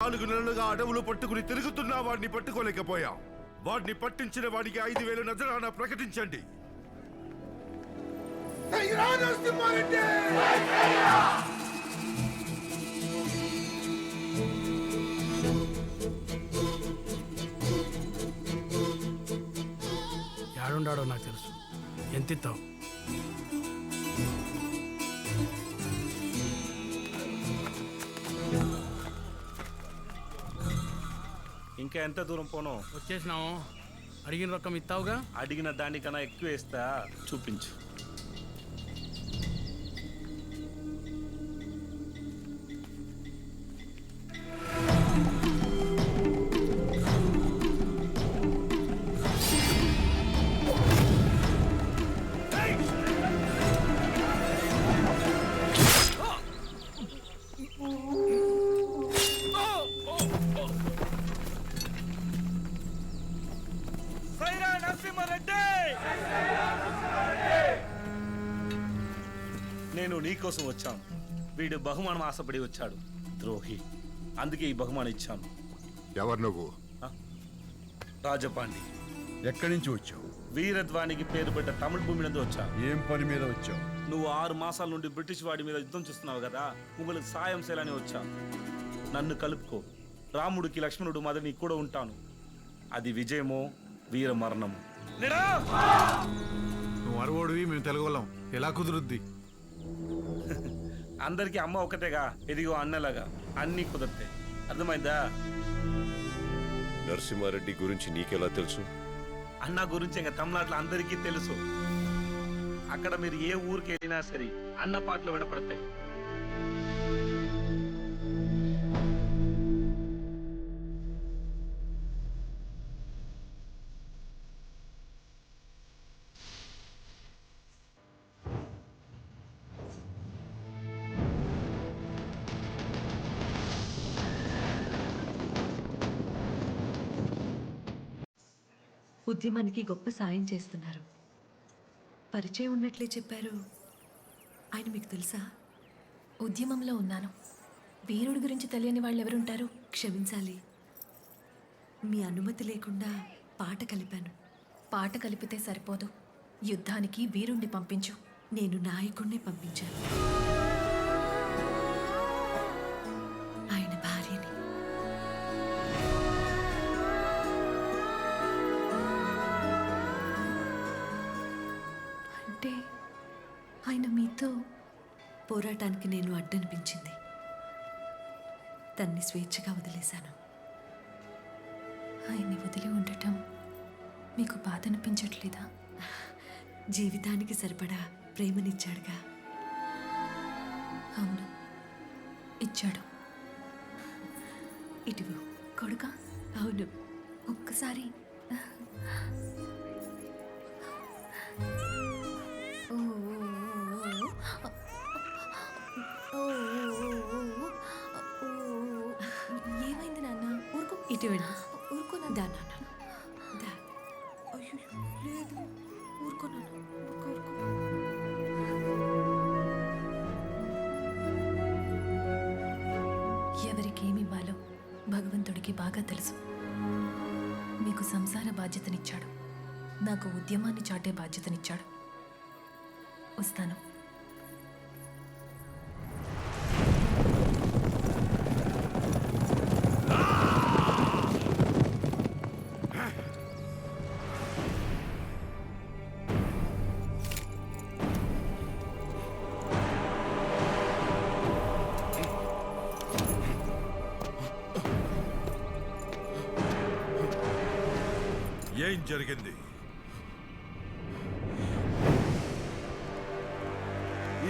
4 నెలలుగా అడవులు పట్టుకుని తిరుగుతున్నా వాడిని పట్టుకోలేకపోయాం. వాడిని పట్టించిన వాడికి 5,000 నజరానా ప్రకటించండి. యాడుండాడో నాకు తెలుసు. ఎంతిస్తావు? ఇంకా ఎంత దూరం పోను? వచ్చేసినాము. అడిగిన రకం ఇస్తావుగా? అడిగిన దానికన్నా ఎక్కువ ఇస్తా, చూపించు. నేను నీకోసం వచ్చాను. వీడు బహుమానం ఆశపడి వచ్చాడు, ద్రోహి. అందుకే ఈ బహుమానం ఇచ్చాను. ఎవరు నువ్వు? రాజపాండి. ఎక్కడి నుంచి వచ్చావు? వీరధ్వానికి పేరు పెట్ట తమిళ భూమి మీద వచ్చా. ఏం పని మీద వచ్చావు? నువ్వు 6 మాసాల నుండి బ్రిటిష్ వాడి మీద యుద్ధం చేస్తున్నావు కదా, உங்களுக்கு సాయం చేయాలని వచ్చా. నన్ను కలుపుకో. రాముడికి లక్ష్మణుడు మాదిరి నీకు కూడా ఉంటాను. అది విజయమో వీర మరణము. నువ్వు అరవోడివి, మేము తెలుగులం. ఎలా కుదురుద్ది? అందరికీ అమ్మ ఒకటేగా, ఇదిగో అన్నలాగా అన్నీ కుదిరితే. అర్థమైందా? నరసింహారెడ్డి గురించి నీకెలా తెలుసు? అన్న గురించి ఇంకా తమిళనాడులో అందరికీ తెలుసు. అక్కడ మీరు ఏ ఊరికి వెళ్ళినా సరే అన్న పాటలు వినపడతాయి. ఉద్యమానికి గొప్ప సాయం చేస్తున్నారు. పరిచయం ఉన్నట్లే చెప్పారు. ఆయన మీకు తెలుసా? ఉద్యమంలో ఉన్నాను. వీరుడి గురించి తెలియని వాళ్ళు ఎవరుంటారు? క్షమించాలి, మీ అనుమతి లేకుండా పాట కలిపాను. పాట కలిపితే సరిపోదు, యుద్ధానికి వీరుణ్ణి పంపించు. నేను నాయకుణ్ణి పంపించాను. ఆయన భార్యని. అంటే ఆయన మీతో పోరాటానికి నేను అడ్డనిపించింది. తన్ని స్వేచ్ఛగా వదిలేశాను. ఆయన్ని వదిలి ఉండటం మీకు బాధ అనిపించట్లేదా? జీవితానికి సరిపడా ప్రేమనిచ్చాడుగా. అవును, ఇచ్చాడు. ఇటువు. కొడుక? అవును. ఒక్కసారి ఏమైంది నాన్న? ఊరుకో. ఇటువంటి ఊరుకో దా నాన్న, దా. అయ్యో లేదు, ఊరుకో నాన్న, ఊరుకో ఊరుకో. ఎవరికేమి ఇవ్వాలో భగవంతుడికి బాగా తెలుసు. మీకు సంసార బాధ్యతనిచ్చాడు, నాకు ఉద్యమాన్ని చాటే బాధ్యతనిచ్చాడు. వస్తాను. ఏం జరిగింది?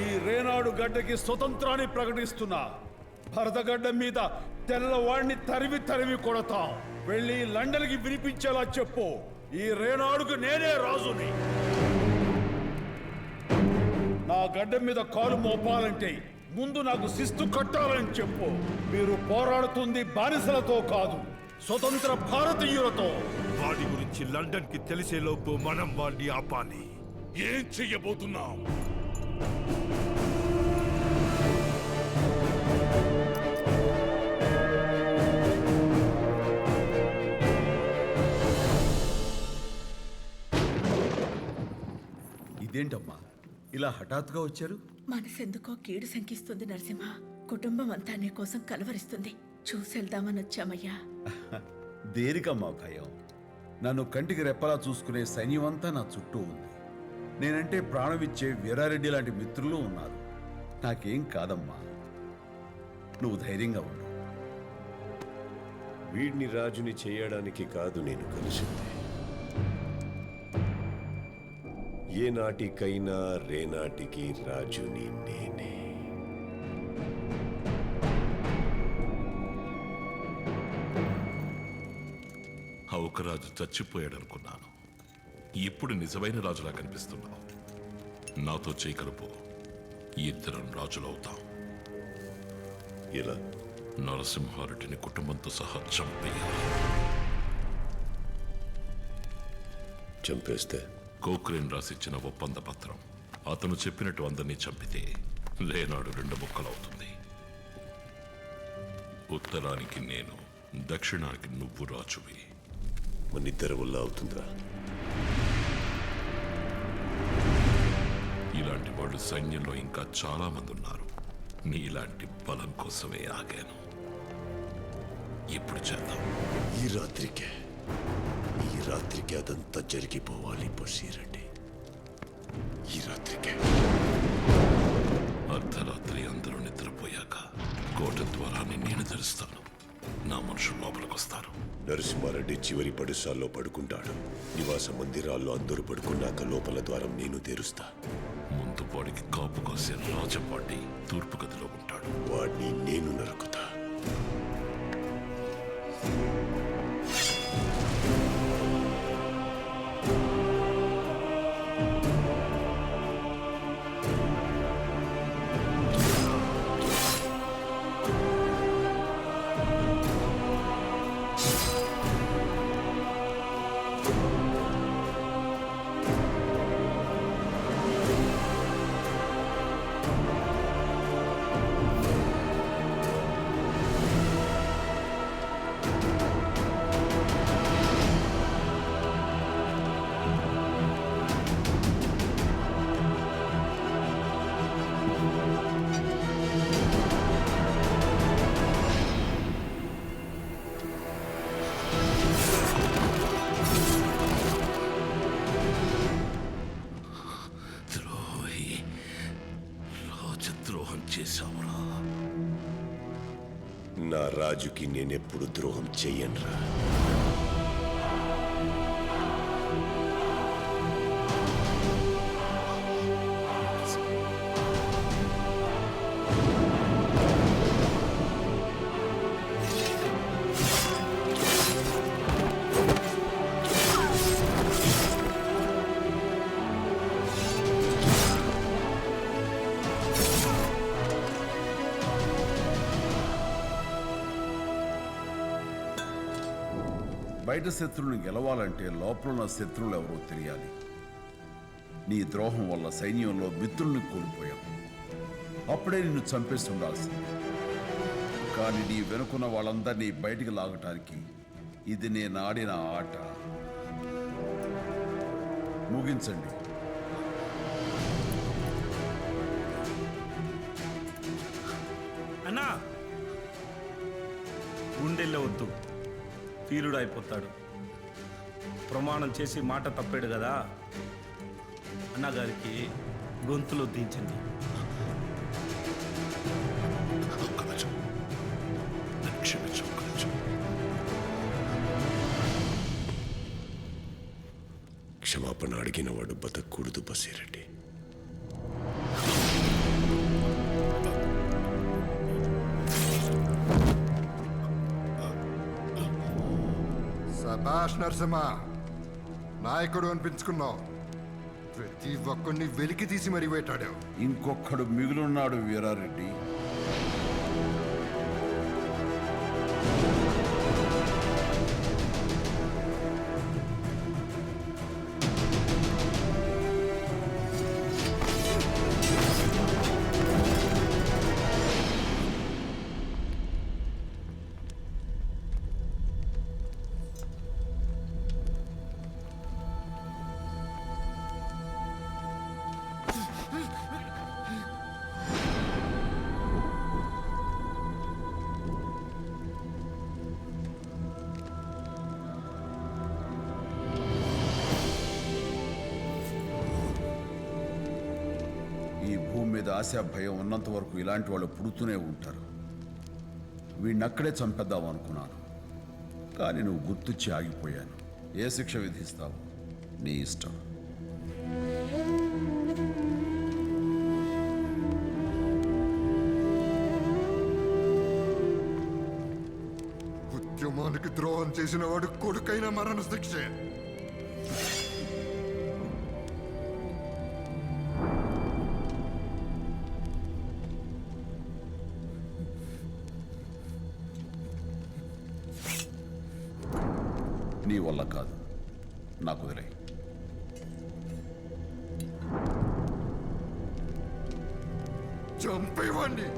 ఈ రేనాడు గడ్డకి స్వతంత్రాన్ని ప్రకటిస్తున్నా. భరతగడ్డ మీద తెల్లవాడిని తరిమి తరిమి కొడతాం. వెళ్ళి లండన్కి వినిపించేలా చెప్పు, ఈ రేనాడుకు నేనే రాజుని. నా గడ్డ మీద కాలు మోపాలంటే ముందు నాకు శిస్తు కట్టాలని చెప్పు. మీరు పోరాడుతుంది బానిసలతో కాదు, స్వతంత్ర భారతీయులతో. వాడి గురించి లండన్ కి తెలిసేలోపు మనం వాడిని ఆపాలి. ఏం చెయ్యబోతున్నాం? ఇదేంటమ్మా ఇలా హఠాత్తుగా వచ్చారు? మనసెందుకో కీడు శంకిస్తుంది నరసింహ. కుటుంబం అంతా నీ కోసం కలవరిస్తుంది. చూసెళ్దామని వచ్చామయ్యా. దేనికమ్మా భయం? నన్ను కంటికి రెప్పలా చూసుకునే సైన్యం అంతా నా చుట్టూ ఉంది. నేనంటే ప్రాణమిచ్చే వీరారెడ్డి లాంటి మిత్రులు ఉన్నారు. నాకేం కాదమ్మా, నువ్వు ధైర్యంగా ఉండు. వీడిని రాజుని చేయడానికి కాదు నేను కలిసింది. ఏ నాటికైనా రేనాటికి రాజుని నేనే. ఒక రాజు చచ్చిపోయాడనుకున్నాను. ఇప్పుడు నిజమైన రాజులా కనిపిస్తున్నావు. నాతో చేకలుపు, ఇద్దరం రాజులవుతాం. ఎలా? నరసింహారెడ్డిని కుటుంబంతో సహా చంపేయాలి. చంపేస్తే కోక్రేన్ రాసిచ్చిన ఒప్పంద పత్రం. అతను చెప్పినట్టు అందరినీ చంపితే లేనాడు 2 ముక్కలవుతుంది. ఉత్తరానికి నేను, దక్షిణానికి నువ్వు రాజువి. మనిద్దరి వల్ల అవుతుందా? ఇలాంటి వాళ్ళు సైన్యంలో ఇంకా చాలా మంది ఉన్నారు. నీలాంటి బలం కోసమే ఆగాను. ఇప్పుడు చేద్దాం. ఈ రాత్రికే అదంతా జరిగిపోవాలి బషీరెడ్డి. ఈ రాత్రికే. అర్ధరాత్రి అందరూ నిద్రపోయాక కోట ద్వారాన్ని నేను తెరుస్తాను. నా మనుషులు లోపలికొస్తారు. నరసింహారెడ్డి చివరి పడుసాల్లో పడుకుంటాడు. నివాస మందిరాల్లో అందరూ పడుకున్నాక లోపల ద్వారం నేను తెరుస్తా. ముందు వాడికి కాపు కాసే రాజపాటి తూర్పు గదిలో ఉంటాడు. వాడిని నేను నరుకుతా. రాజద్రోహం చేశావురా. నా రాజుకి నేనెప్పుడు ద్రోహం చెయ్యనురా. బయట శత్రువుని గెలవాలంటే లోపల ఉన్న శత్రువులు ఎవరో తెలియాలి. నీ ద్రోహం వల్ల సైన్యంలో మిత్రుల్ని కోల్పోయావు. అప్పుడే నిన్ను చంపేసి ఉండాల్సింది. కానీ నీ వెనుకున్న వాళ్ళందరినీ బయటికి లాగటానికి ఇది నేను ఆడిన ఆట. ముగించండి. అన్నా, గుండెల్లో వద్దు, వీరుడు అయిపోతాడు. ప్రమాణం చేసి మాట తప్పాడు కదా, అన్నగారికి గొంతులో దించండి. క్షమాపణ అడిగిన వాడు బతకూడదు బషీరెడ్డి. సభాష్ నరసింహ, నాయకుడు అనిపించుకున్నావు. ప్రతి ఒక్కడిని వెలికి తీసి మరీ వేటాడావు. ఇంకొక్కడు మిగులున్నాడు వీరారెడ్డి. మీద ఆశ భయం ఉన్నంత వరకు ఇలాంటి వాళ్ళు పుడుతూనే ఉంటారు. వీడిని అక్కడే చంపేద్దాం అనుకున్నాను, కానీ నువ్వు గుర్తొచ్చి ఆగిపోయాను. ఏ శిక్ష విధిస్తావు నీ ఇష్టం. ఉద్యమానికి ద్రోహం చేసిన వాడు కొడుకైన మరణ శిక్షే. నీ వల్ల కాదు, నాకు వదిలే. చంపేవాణ్ణి